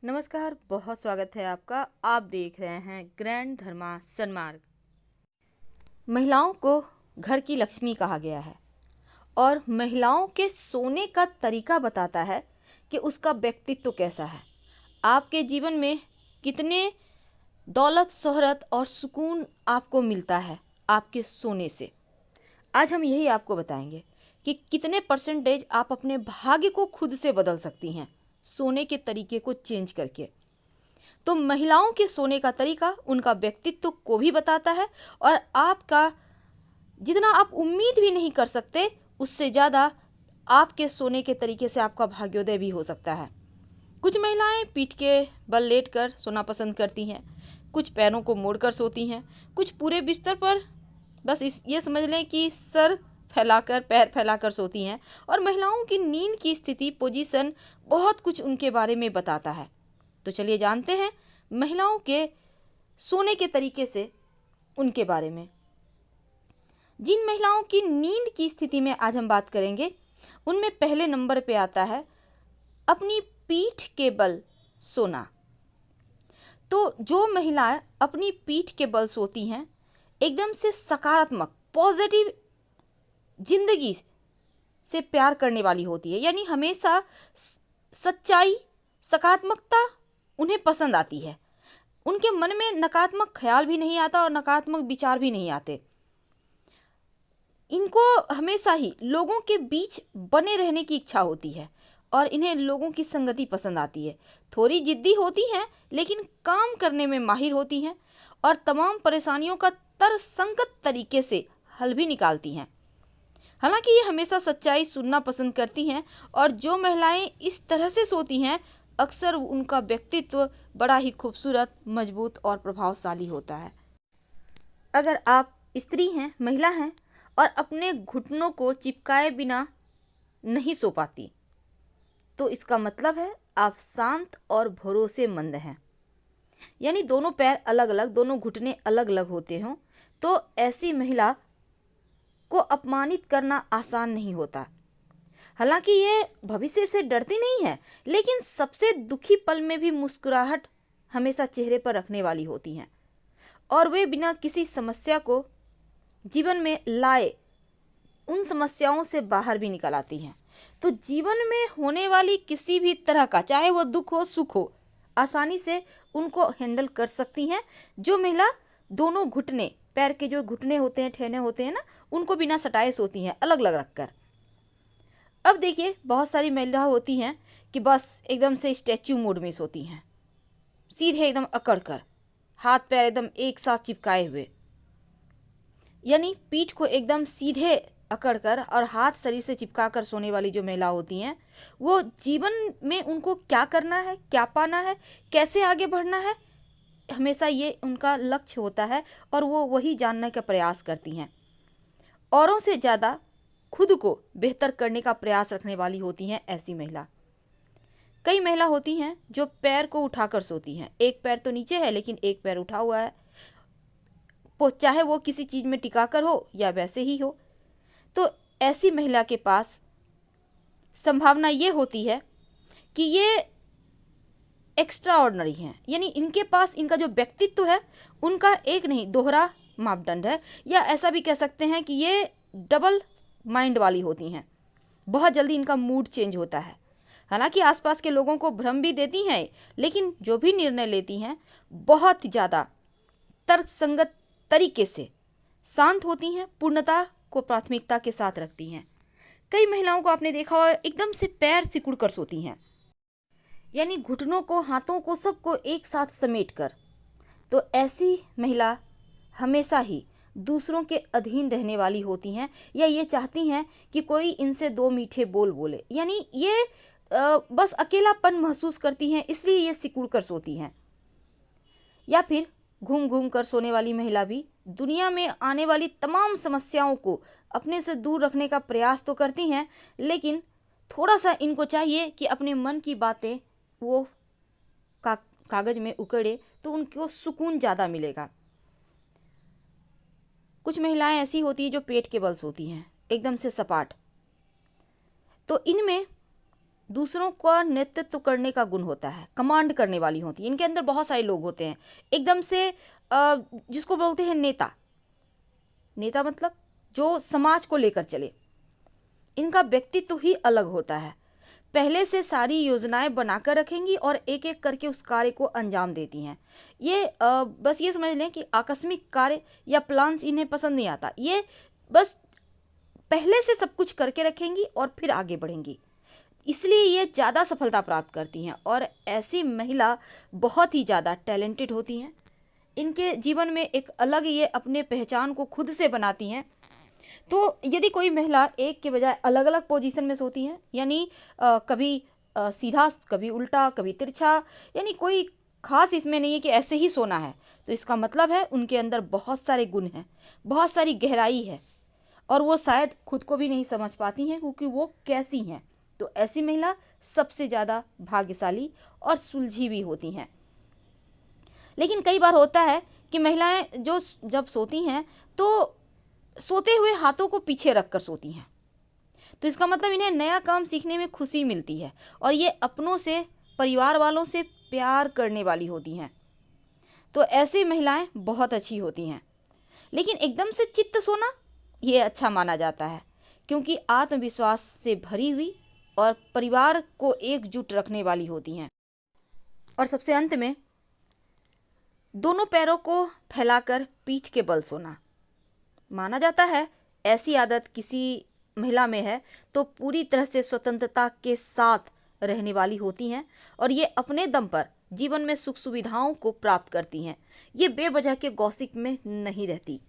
नमस्कार, बहुत स्वागत है आपका। आप देख रहे हैं ग्रैंड धर्मा सन्मार्ग। महिलाओं को घर की लक्ष्मी कहा गया है और महिलाओं के सोने का तरीका बताता है कि उसका व्यक्तित्व कैसा है। आपके जीवन में कितने दौलत, शोहरत और सुकून आपको मिलता है आपके सोने से। आज हम यही आपको बताएंगे कि कितने परसेंटेज आप अपने भाग्य को खुद से बदल सकती हैं सोने के तरीके को चेंज करके। तो महिलाओं के सोने का तरीका उनका व्यक्तित्व को भी बताता है और आपका जितना आप उम्मीद भी नहीं कर सकते उससे ज़्यादा आपके सोने के तरीके से आपका भाग्योदय भी हो सकता है। कुछ महिलाएं पीठ के बल लेटकर सोना पसंद करती हैं, कुछ पैरों को मोड़कर सोती हैं, कुछ पूरे बिस्तर पर बस ये समझ लें कि सर फैलाकर, पैर फैलाकर सोती हैं। और महिलाओं की नींद की स्थिति, पोजीशन बहुत कुछ उनके बारे में बताता है। तो चलिए जानते हैं महिलाओं के सोने के तरीके से उनके बारे में। जिन महिलाओं की नींद की स्थिति में आज हम बात करेंगे उनमें पहले नंबर पे आता है अपनी पीठ के बल सोना। तो जो महिलाएं अपनी पीठ के बल सोती हैं एकदम से सकारात्मक, पॉजिटिव जिंदगी से प्यार करने वाली होती है। यानी हमेशा सच्चाई, सकारात्मकता उन्हें पसंद आती है। उनके मन में नकारात्मक ख्याल भी नहीं आता और नकारात्मक विचार भी नहीं आते। इनको हमेशा ही लोगों के बीच बने रहने की इच्छा होती है और इन्हें लोगों की संगति पसंद आती है। थोड़ी जिद्दी होती हैं लेकिन काम करने में माहिर होती हैं और तमाम परेशानियों का तर्कसंगत तरीके से हल भी निकालती हैं। हालांकि ये हमेशा सच्चाई सुनना पसंद करती हैं और जो महिलाएं इस तरह से सोती हैं अक्सर उनका व्यक्तित्व बड़ा ही खूबसूरत, मजबूत और प्रभावशाली होता है। अगर आप स्त्री हैं, महिला हैं और अपने घुटनों को चिपकाए बिना नहीं सो पाती तो इसका मतलब है आप शांत और भरोसेमंद हैं। यानी दोनों पैर अलग अलग, दोनों घुटने अलग अलग होते हों तो ऐसी महिला को अपमानित करना आसान नहीं होता। हालांकि ये भविष्य से डरती नहीं है लेकिन सबसे दुखी पल में भी मुस्कुराहट हमेशा चेहरे पर रखने वाली होती हैं और वे बिना किसी समस्या को जीवन में लाए उन समस्याओं से बाहर भी निकल आती हैं। तो जीवन में होने वाली किसी भी तरह का, चाहे वो दुख हो, सुख हो, आसानी से उनको हैंडल कर सकती हैं। जो महिला दोनों घुटने, पैर के जो घुटने होते हैं, ठेने होते हैं ना, उनको बिना सटाए सोती हैं, अलग अलग रखकर। अब देखिए बहुत सारी महिला होती हैं कि बस एकदम से स्टैच्यू मोड में सोती हैं, सीधे एकदम अकड़ कर, हाथ पैर एकदम एक साथ चिपकाए हुए, यानी पीठ को एकदम सीधे अकड़कर और हाथ शरीर से चिपका कर सोने वाली जो महिला होती हैं वो जीवन में उनको क्या करना है, क्या पाना है, कैसे आगे बढ़ना है, हमेशा ये उनका लक्ष्य होता है और वो वही जानने का प्रयास करती हैं। औरों से ज़्यादा खुद को बेहतर करने का प्रयास रखने वाली होती हैं ऐसी महिला। कई महिला होती हैं जो पैर को उठाकर सोती हैं, एक पैर तो नीचे है लेकिन एक पैर उठा हुआ है, चाहे वो किसी चीज़ में टिकाकर हो या वैसे ही हो। तो ऐसी महिला के पास संभावना ये होती है कि ये एक्स्ट्रा ऑर्डिनरी हैं। यानी इनके पास इनका जो व्यक्तित्व है उनका एक नहीं, दोहरा मापदंड है, या ऐसा भी कह सकते हैं कि ये डबल माइंड वाली होती हैं। बहुत जल्दी इनका मूड चेंज होता है। हालांकि आसपास के लोगों को भ्रम भी देती हैं लेकिन जो भी निर्णय लेती हैं बहुत ज़्यादा तर्कसंगत तरीके से शांत होती हैं, पूर्णता को प्राथमिकता के साथ रखती हैं। कई महिलाओं को आपने देखा हो एकदम से पैर सिकुड़ कर सोती हैं, यानी घुटनों को, हाथों को, सबको एक साथ समेट कर। तो ऐसी महिला हमेशा ही दूसरों के अधीन रहने वाली होती हैं या ये चाहती हैं कि कोई इनसे दो मीठे बोल बोले। यानी ये बस अकेलापन महसूस करती हैं, इसलिए ये सिकुड़ कर सोती हैं। या फिर घूम घूम कर सोने वाली महिला भी दुनिया में आने वाली तमाम समस्याओं को अपने से दूर रखने का प्रयास तो करती हैं लेकिन थोड़ा सा इनको चाहिए कि अपने मन की बातें वो कागज में उकड़े तो उनको सुकून ज़्यादा मिलेगा। कुछ महिलाएं ऐसी होती हैं जो पेट के बल सोती हैं, एकदम से सपाट। तो इनमें दूसरों का नेतृत्व करने का गुण होता है, कमांड करने वाली होती है। इनके अंदर बहुत सारे लोग होते हैं एकदम से जिसको बोलते हैं नेता। नेता मतलब जो समाज को लेकर चले। इनका व्यक्तित्व ही अलग होता है। पहले से सारी योजनाएं बनाकर रखेंगी और एक एक करके उस कार्य को अंजाम देती हैं। ये बस ये समझ लें कि आकस्मिक कार्य या प्लान्स इन्हें पसंद नहीं आता। ये बस पहले से सब कुछ करके रखेंगी और फिर आगे बढ़ेंगी, इसलिए ये ज़्यादा सफलता प्राप्त करती हैं। और ऐसी महिला बहुत ही ज़्यादा टैलेंटेड होती हैं। इनके जीवन में एक अलग ये अपने पहचान को खुद से बनाती हैं। तो यदि कोई महिला एक के बजाय अलग अलग पोजीशन में सोती हैं, यानी कभी सीधा, कभी उल्टा, कभी तिरछा, यानी कोई खास इसमें नहीं है कि ऐसे ही सोना है, तो इसका मतलब है उनके अंदर बहुत सारे गुण हैं, बहुत सारी गहराई है और वो शायद खुद को भी नहीं समझ पाती हैं क्योंकि वो कैसी हैं। तो ऐसी महिला सबसे ज़्यादा भाग्यशाली और सुलझी भी होती हैं। लेकिन कई बार होता है कि महिलाएं जो जब सोती हैं तो सोते हुए हाथों को पीछे रखकर सोती हैं, तो इसका मतलब इन्हें नया काम सीखने में खुशी मिलती है और ये अपनों से, परिवार वालों से प्यार करने वाली होती हैं। तो ऐसी महिलाएं बहुत अच्छी होती हैं। लेकिन एकदम से चित्त सोना ये अच्छा माना जाता है क्योंकि आत्मविश्वास से भरी हुई और परिवार को एकजुट रखने वाली होती हैं। और सबसे अंत में दोनों पैरों को फैलाकर पीठ के बल सोना माना जाता है। ऐसी आदत किसी महिला में है तो पूरी तरह से स्वतंत्रता के साथ रहने वाली होती हैं और ये अपने दम पर जीवन में सुख सुविधाओं को प्राप्त करती हैं। ये बेवजह के गॉसिप में नहीं रहती।